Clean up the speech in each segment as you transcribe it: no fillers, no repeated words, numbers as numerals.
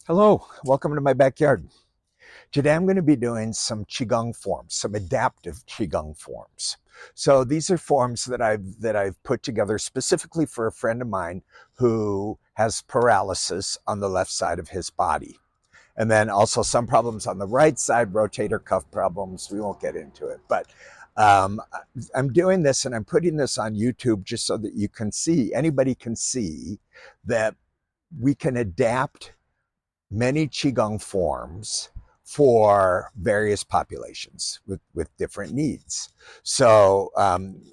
Hello, welcome to my backyard. Today I'm going to be doing some Qigong forms, some adaptive Qigong forms. So these are forms that I've put together specifically for a friend of mine who has paralysis on the left side of his body. And then also some problems on the right side, rotator cuff problems. We won't get into it, but um, I'm doing this and I'm putting this on YouTube just so that you can see, anybody can see that we can adapt many Qigong forms for various populations with different needs. So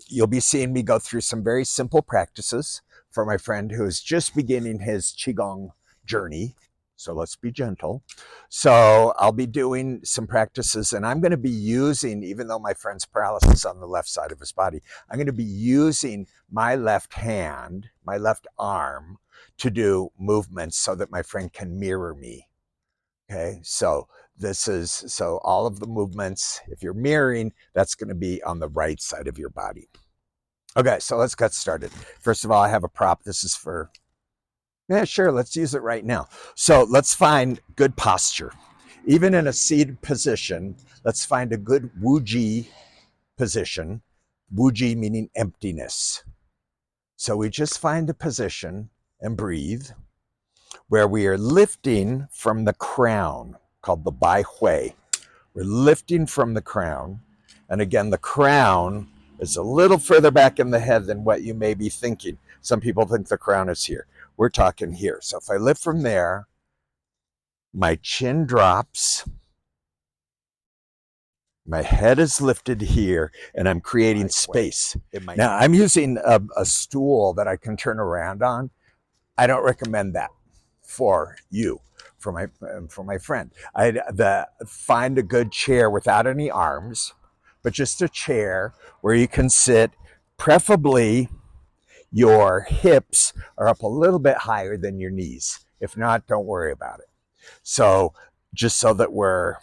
you'll be seeing me go through some very simple practices for my friend who is just beginning his Qigong journey. So let's be gentle. So I'll be doing some practices and I'm going to be using, even though my friend's paralysis on the left side of his body, I'm going to be using my left hand, my left arm to do movements so that my friend can mirror me. Okay, so so all of the movements, if you're mirroring, that's going to be on the right side of your body. Okay, so let's get started. First of all, I have a prop. This is for, yeah, sure, let's use it right now. So let's find good posture. Even in a seated position, let's find a good Wuji position. Wuji meaning emptiness. So we just find a position and breathe where we are lifting from the crown, called the Bai Hui. We're lifting from the crown. And again, the crown is a little further back in the head than what you may be thinking. Some people think the crown is here. We're talking here. So if I lift from there, my chin drops, my head is lifted here, and I'm creating space. Now, I'm using a stool that I can turn around on. I don't recommend that for you, for my friend. Find a good chair without any arms, but just a chair where you can sit. Preferably, your hips are up a little bit higher than your knees. If not, don't worry about it. So just so that we're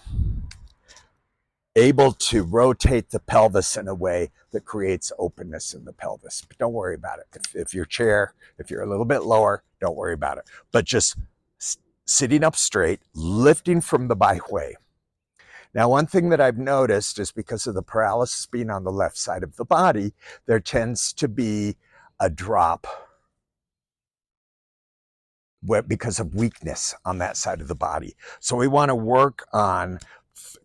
able to rotate the pelvis in a way that creates openness in the pelvis. But don't worry about it. If your chair, if you're a little bit lower, don't worry about it. But just sitting up straight, lifting from the Bai Hui. Now, one thing that I've noticed is because of the paralysis being on the left side of the body, there tends to be a drop because of weakness on that side of the body. So we want to work on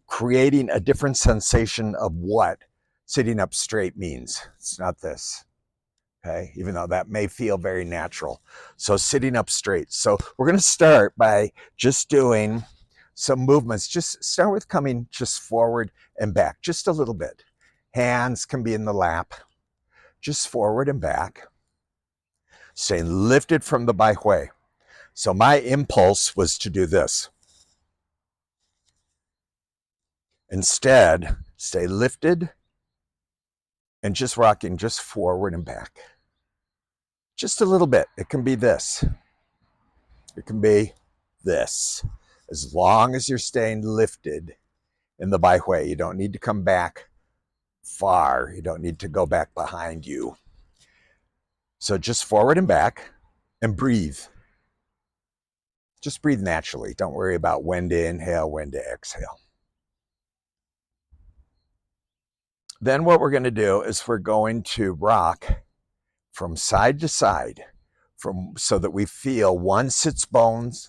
creating a different sensation of what sitting up straight means. It's not this, okay? Even though that may feel very natural. So sitting up straight. So we're going to start by just doing some movements. Just start with coming just forward and back, just a little bit. Hands can be in the lap, just forward and back. Staying lifted from the Bai Hui. So my impulse was to do this. Instead, stay lifted and just rocking just forward and back. Just a little bit. It can be this. It can be this. As long as you're staying lifted in the Bai Hui, you don't need to come back far. You don't need to go back behind you. So just forward and back and breathe. Just breathe naturally. Don't worry about when to inhale, when to exhale. Then what we're going to do is we're going to rock from side to side so that we feel one sits bones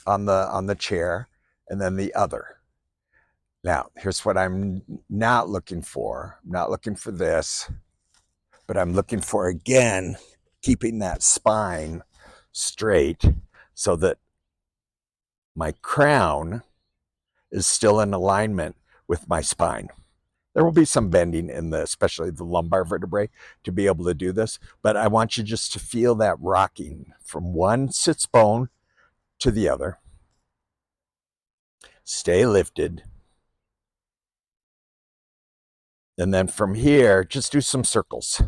on the chair and then the other. Now, here's what I'm not looking for. I'm not looking for this, but I'm looking for, again, keeping that spine straight so that my crown is still in alignment with my spine. There will be some bending in especially the lumbar vertebrae to be able to do this, but I want you just to feel that rocking from one sits bone to the other. Stay lifted. And then from here, just do some circles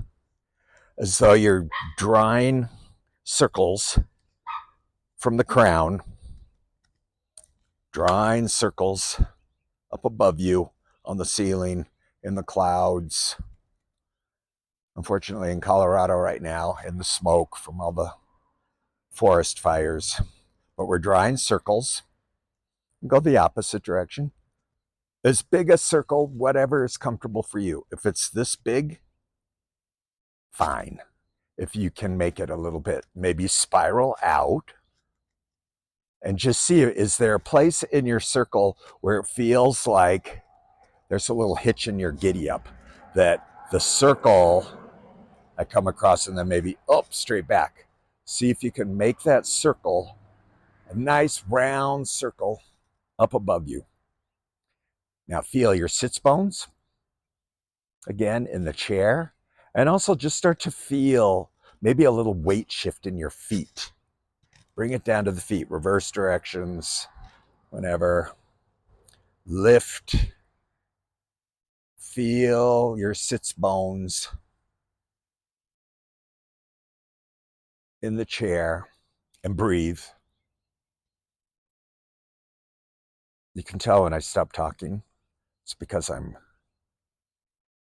as though you're drawing circles from the crown, drawing circles up above you on the ceiling, in the clouds. Unfortunately, in Colorado right now, in the smoke from all the forest fires, but we're drawing circles. Go the opposite direction. As big a circle, whatever is comfortable for you. If it's this big, fine. If you can make it a little bit, maybe spiral out and just see, is there a place in your circle where it feels like there's a little hitch in your giddy up, that the circle I come across and then maybe up straight back. See if you can make that circle a nice round circle up above you. Now feel your sits bones again in the chair, and also just start to feel maybe a little weight shift in your feet. Bring it down to the feet, reverse directions, whenever. Lift. Feel your sits bones in the chair and breathe. You can tell when I stop talking, it's because I'm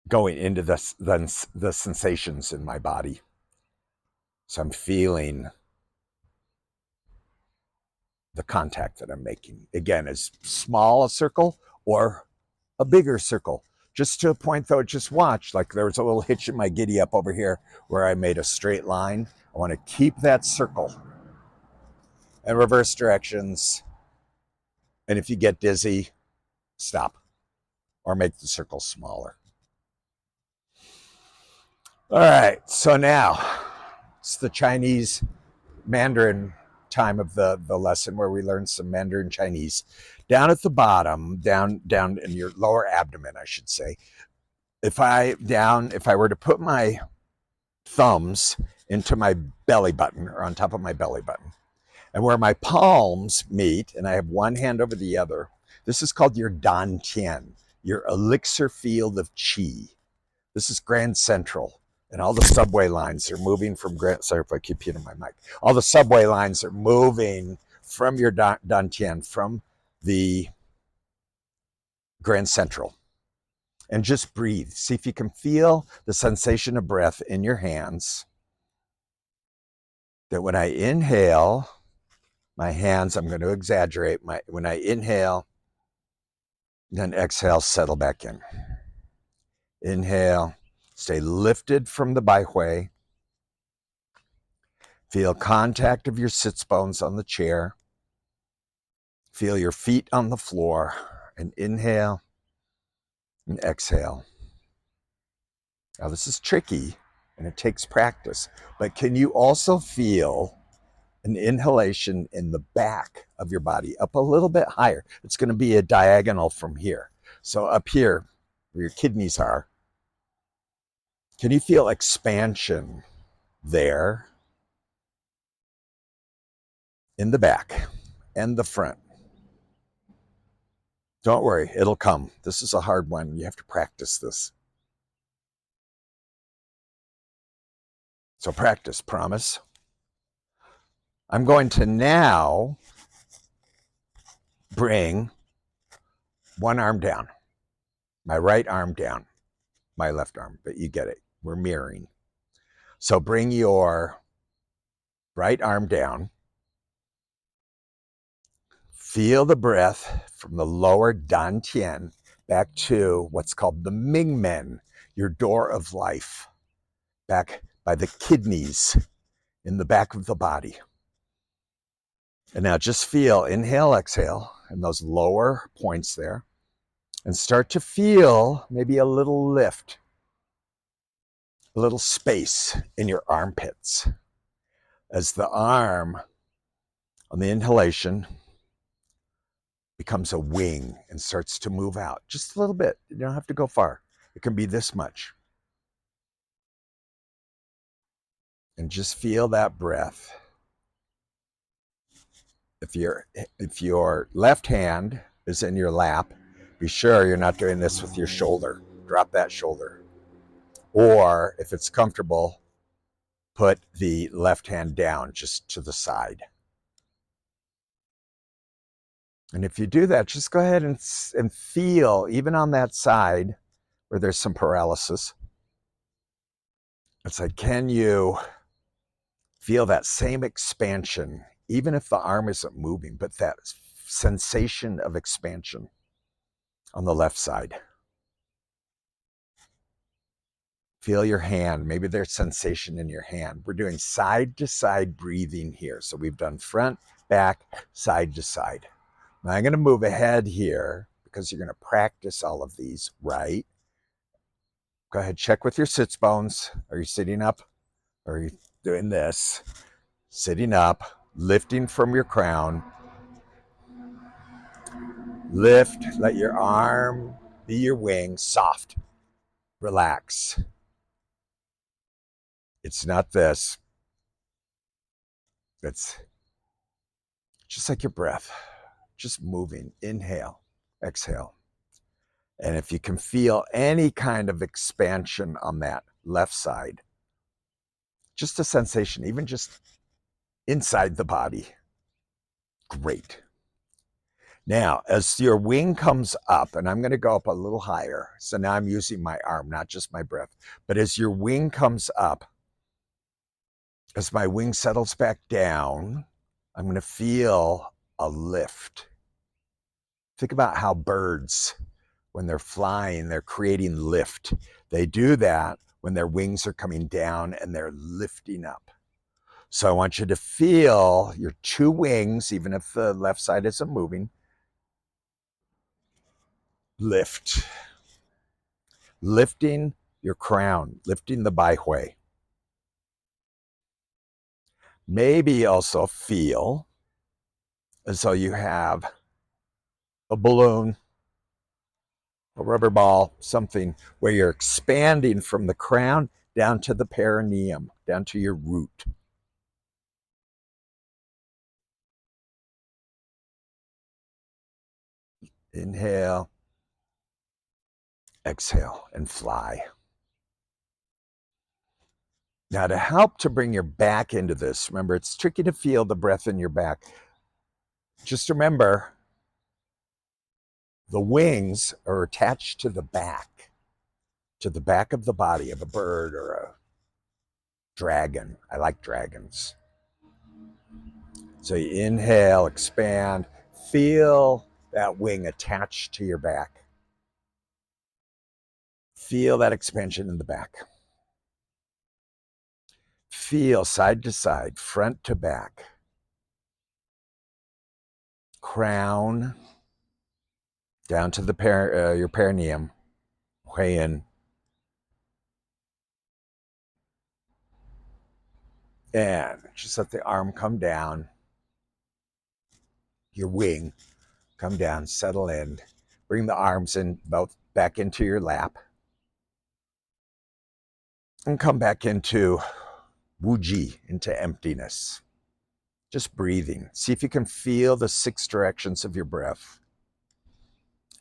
going into the sensations in my body. So I'm feeling the contact that I'm making. Again, as small a circle or a bigger circle. Just to a point though, just watch, like there was a little hitch in my giddy up over here where I made a straight line. I want to keep that circle and reverse directions. And if you get dizzy, stop or make the circle smaller. All right, so now it's the Chinese Mandarin time of the lesson where we learn some Mandarin Chinese. Down at the bottom, down in your lower abdomen, I should say. If I were to put my thumbs into my belly button or on top of my belly button, and where my palms meet, and I have one hand over the other, this is called your dantian, your elixir field of qi. This is Grand Central, and all the subway lines are moving from Grand. Sorry if I keep hitting my mic. All the subway lines are moving from your dantian, from the Grand Central. And just breathe. See if you can feel the sensation of breath in your hands. That when I inhale, my hands, I'm going to exaggerate, when I inhale, then exhale, settle back in. Inhale, stay lifted from the baihui. Feel contact of your sits bones on the chair. Feel your feet on the floor. And inhale and exhale. Now this is tricky and it takes practice, but can you also feel an inhalation in the back of your body, up a little bit higher? It's going to be a diagonal from here. So up here, where your kidneys are, can you feel expansion there in the back and the front? Don't worry, it'll come. This is a hard one. You have to practice this. So practice, promise. I'm going to now bring one arm down, my right arm down, my left arm, but you get it. We're mirroring. So bring your right arm down. Feel the breath from the lower dantian back to what's called the Mingmen, your door of life, back by the kidneys in the back of the body. And now just feel, inhale, exhale, and those lower points there, and start to feel maybe a little lift, a little space in your armpits as the arm on the inhalation becomes a wing and starts to move out just a little bit. You don't have to go far. It can be this much. And just feel that breath. If your left hand is in your lap, be sure you're not doing this with your shoulder. Drop that shoulder. Or if it's comfortable, put the left hand down just to the side. And if you do that, just go ahead and feel, even on that side where there's some paralysis, it's like, can you feel that same expansion even if the arm isn't moving, but that sensation of expansion on the left side. Feel your hand. Maybe there's sensation in your hand. We're doing side to side breathing here. So we've done front, back, side to side. Now I'm going to move ahead here because you're going to practice all of these, right? Go ahead, check with your sits bones. Are you sitting up? Or are you doing this? Sitting up, lifting from your crown. Lift, let your arm be your wing, soft, relax. It's not this. It's just like your breath, just moving. Inhale, exhale. And if you can feel any kind of expansion on that left side, just a sensation, even just inside the body, great. Now, as your wing comes up, and I'm going to go up a little higher, so now I'm using my arm, not just my breath, but as your wing comes up, as my wing settles back down, I'm going to feel a lift. Think about how birds, when they're flying, they're creating lift. They do that when their wings are coming down and they're lifting up. So I want you to feel your two wings, even if the left side isn't moving, lift. Lifting your crown, lifting the baihui. Maybe also feel as though you have a balloon, a rubber ball, something where you're expanding from the crown down to the perineum, down to your root. Inhale, exhale, and fly. Now, to help to bring your back into this, remember, it's tricky to feel the breath in your back. Just remember, the wings are attached to the back of the body of a bird or a dragon. I like dragons. So you inhale, expand, feel that wing attached to your back. Feel that expansion in the back. Feel side to side, front to back. Crown down to the your perineum, way in. And just let the arm come down, your wing come down, settle in. Bring the arms in, both back into your lap. And come back into Wuji, into emptiness. Just breathing. See if you can feel the 6 directions of your breath.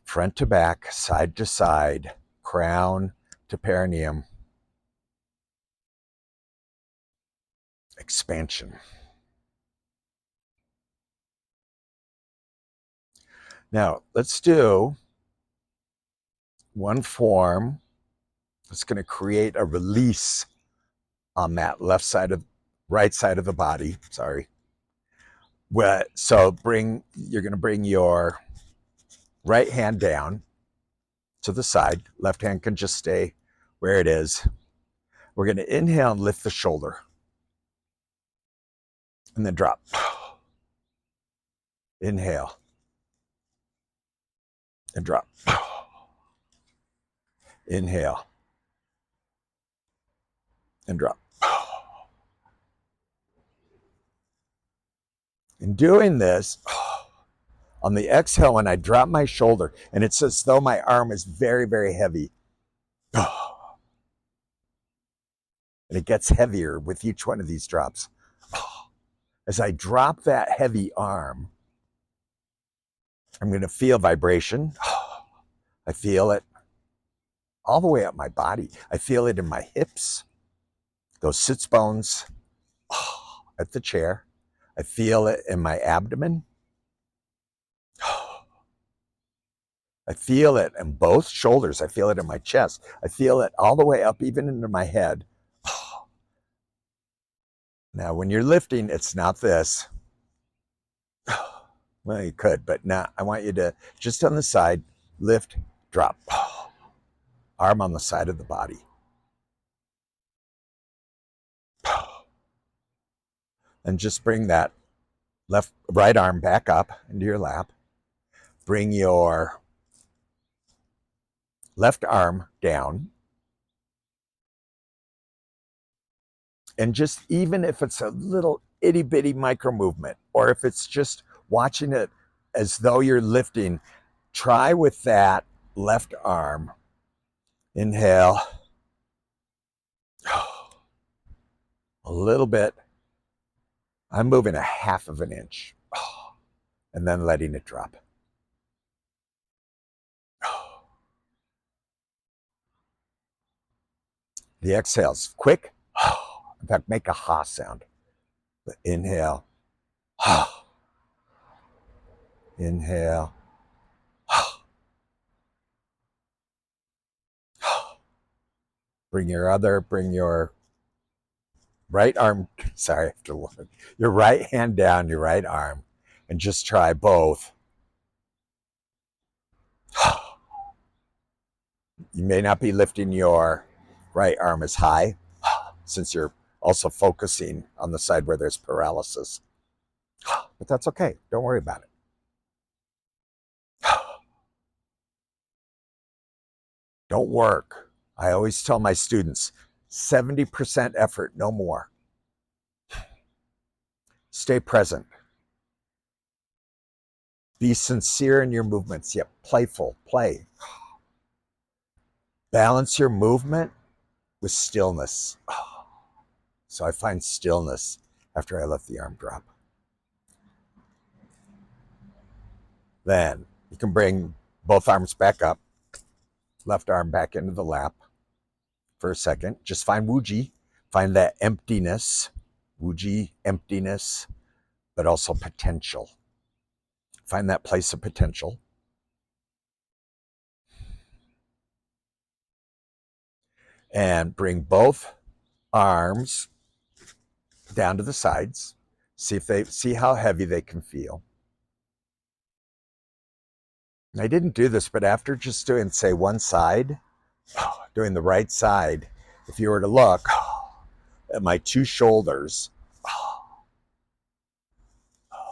Front to back, side to side, crown to perineum. Expansion. Now, let's do one form that's going to create a release on that right side of the body. Sorry. So you're going to bring your right hand down to the side. Left hand can just stay where it is. We're going to inhale and lift the shoulder. And then drop. Inhale. And drop. Inhale. And drop. In doing this, on the exhale, when I drop my shoulder, and it's as though my arm is very, very heavy. And it gets heavier with each one of these drops. As I drop that heavy arm, I'm going to feel vibration. I feel it all the way up my body. I feel it in my hips, those sits bones, at the chair. I feel it in my abdomen. I feel it in both shoulders. I feel it in my chest. I feel it all the way up, even into my head. Now, when you're lifting, it's not this. Well, you could, but now I want you to just on the side, lift, drop. Arm on the side of the body. And just bring that right arm back up into your lap. Bring your left arm down. And just even if it's a little itty bitty micro movement, or if it's just watching it as though you're lifting, try with that left arm. Inhale. A little bit. I'm moving a half of an inch. And then letting it drop. The exhale's quick. In fact, make a ha sound. Inhale. Inhale. Bring your right arm, sorry, I have to look. Your right hand down, your right arm, and just try both. You may not be lifting your right arm as high since you're also focusing on the side where there's paralysis. But that's okay. Don't worry about it. Don't work. I always tell my students, 70% effort, no more. Stay present. Be sincere in your movements, yet playful. Play. Balance your movement with stillness. So I find stillness after I let the arm drop. Then you can bring both arms back up, left arm back into the lap for a second. Just find Wuji, find that emptiness, Wuji, emptiness, but also potential. Find that place of potential. And bring both arms down to the sides. See how heavy they can feel. I didn't do this, but after just doing, say, one side, doing the right side, if you were to look at my two shoulders,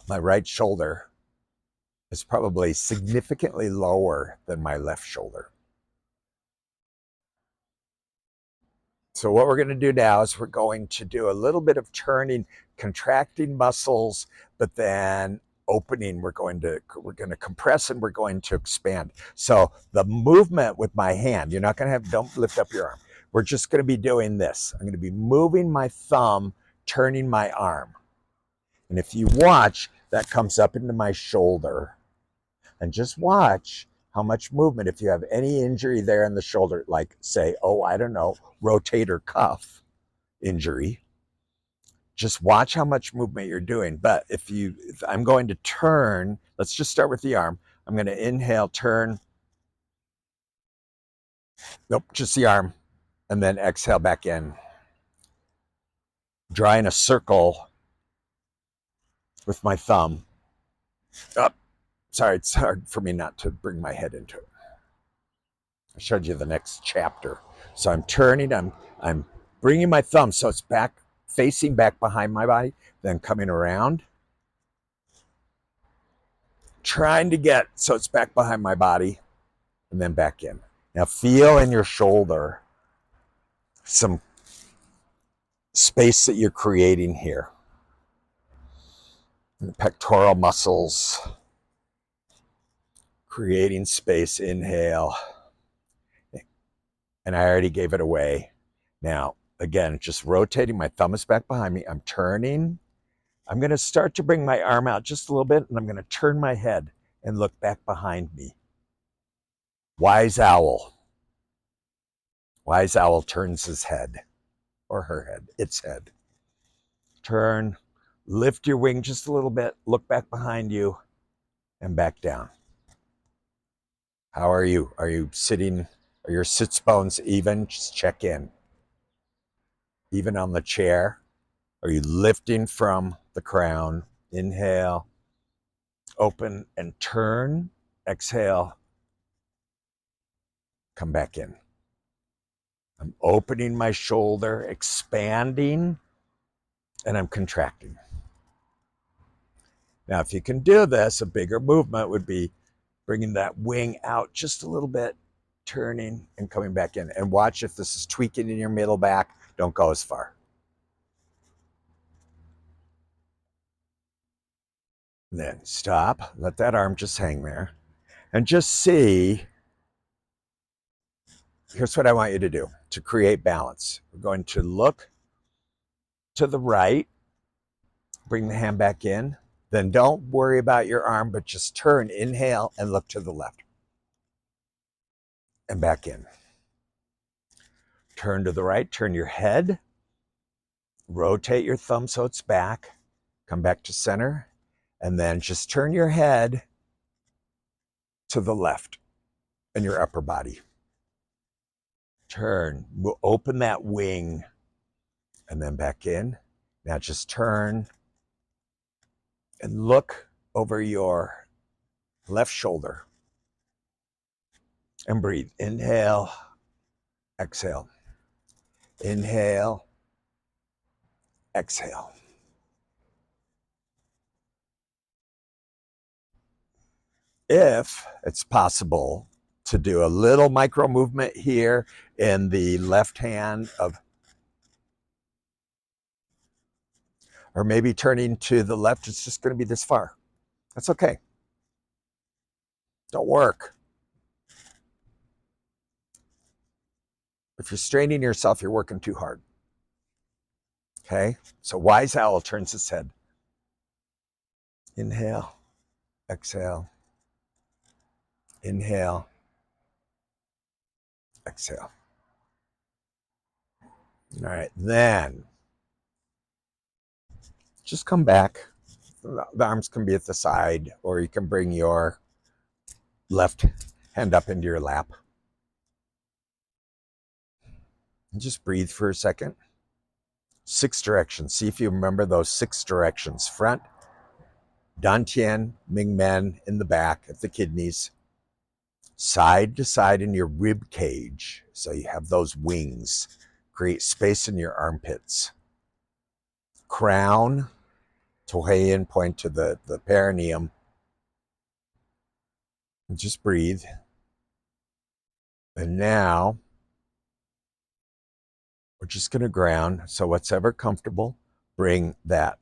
my right shoulder is probably significantly lower than my left shoulder. So what we're going to do now is we're going to do a little bit of turning, contracting muscles, but then opening. We're going to compress and we're going to expand. So the movement with my hand, you're not going to have, don't lift up your arm. We're just going to be doing this. I'm going to be moving my thumb, turning my arm. And if you watch, that comes up into my shoulder. And just watch how much movement, if you have any injury there in the shoulder, like say, I don't know, rotator cuff injury, just watch how much movement you're doing. But if I'm going to turn, let's just start with the arm. I'm going to inhale, turn. Nope, just the arm. And then exhale back in. Drawing a circle with my thumb. Sorry, it's hard for me not to bring my head into it. I showed you the next chapter. So I'm turning, I'm bringing my thumb so it's back, facing back behind my body, then coming around. Trying to get so it's back behind my body and then back in. Now feel in your shoulder some space that you're creating here. The pectoral muscles, creating space, inhale. And I already gave it away. Now, again, just rotating, my thumb is back behind me. I'm turning. I'm going to start to bring my arm out just a little bit, and I'm going to turn my head and look back behind me. Wise owl. Wise owl turns his head, or her head, its head. Turn, lift your wing just a little bit, look back behind you, and back down. How are you? Are you sitting? Are your sits bones even? Just check in. Even on the chair? Are you lifting from the crown? Inhale. open and turn. Exhale. Come back in. I'm opening my shoulder, expanding, and I'm contracting. Now, if you can do this, a bigger movement would be bringing that wing out just a little bit, turning and coming back in. And watch if this is tweaking in your middle back. Don't go as far. And then stop. Let that arm just hang there. And just see, here's what I want you to do to create balance. We're going to look to the right, bring the hand back in. Then don't worry about your arm, but just turn, inhale, and look to the left. And back in. Turn to the right, turn your head, rotate your thumb so it's back, come back to center, and then just turn your head to the left and your upper body. Turn, we'll open that wing, and then back in. Now just turn and look over your left shoulder and breathe. Inhale, exhale. Inhale, exhale. If it's possible to do a little micro movement here in the left hand or maybe turning to the left, it's just going to be this far. That's okay. Don't work. If you're straining yourself, you're working too hard. Okay? So wise owl turns his head. Inhale, exhale. Inhale, exhale. All right, then just come back. The arms can be at the side, or you can bring your left hand up into your lap. And just breathe for a second. 6 directions. See if you remember those 6 directions. Front, Dantian, Mingmen in the back at the kidneys. Side to side in your rib cage. So you have those wings. Create space in your armpits. Crown, Toheian, point to the perineum. And just breathe. And now we're just going to ground. So what's ever comfortable, bring that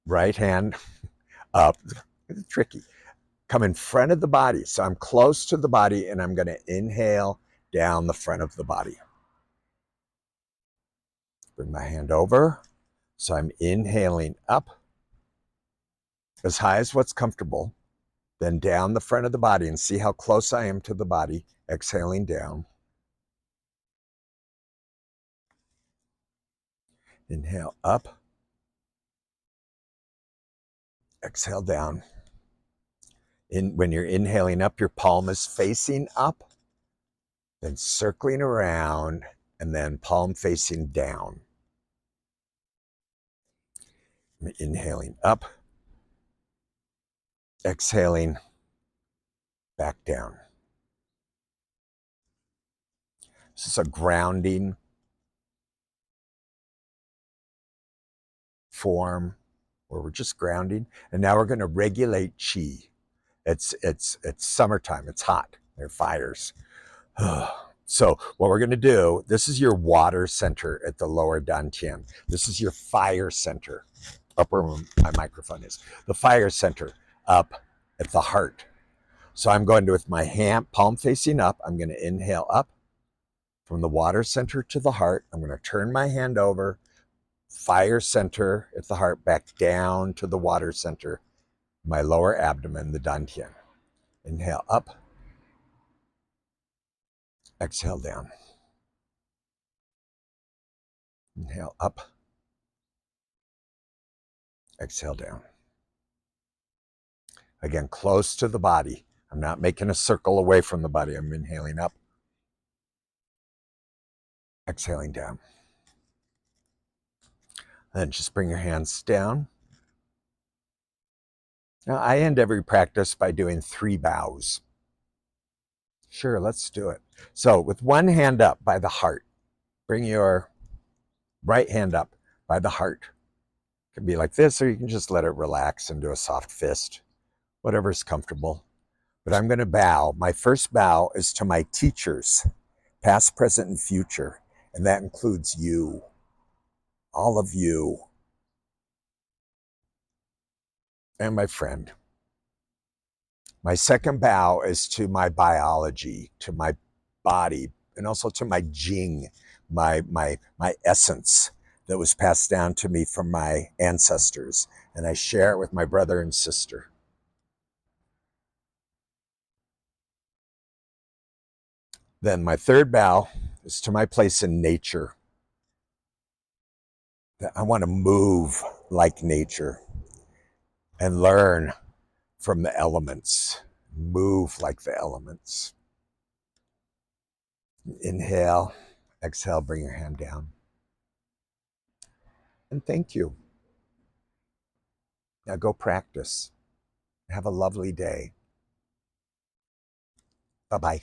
right hand up. It's tricky. Come in front of the body. So I'm close to the body, and I'm going to inhale down the front of the body. Bring my hand over. So I'm inhaling up as high as what's comfortable, then down the front of the body, and see how close I am to the body. Exhaling down. Inhale up. Exhale down. When you're inhaling up, your palm is facing up, then circling around, and then palm facing down. Inhaling up, exhaling back down. This is a grounding form where we're just grounding. And now we're going to regulate chi. It's summertime. It's hot. There are fires. So what we're going to do, this is your water center at the lower dantian. This is your fire center. Up where my microphone is. The fire center up at the heart. So I'm going to, with my hand, palm facing up, I'm going to inhale up from the water center to the heart. I'm going to turn my hand over, fire center at the heart, back down to the water center, my lower abdomen, the dantian. Inhale up, exhale down. Inhale up, exhale down. Again, close to the body. I'm not making a circle away from the body. I'm inhaling up, exhaling down. Then just bring your hands down. Now, I end every practice by doing 3 bows. Sure, let's do it. So with one hand up by the heart, bring your right hand up by the heart. It can be like this, or you can just let it relax and do a soft fist, whatever's comfortable. But I'm going to bow. My first bow is to my teachers, past, present, and future. And that includes you, all of you, and my friend. My second bow is to my biology, to my body, and also to my jing, my essence that was passed down to me from my ancestors. And I share it with my brother and sister. Then my third bow is to my place in nature. I want to move like nature and learn from the elements, move like the elements. Inhale, exhale, bring your hand down. And thank you. Now go practice. Have a lovely day. Bye-bye.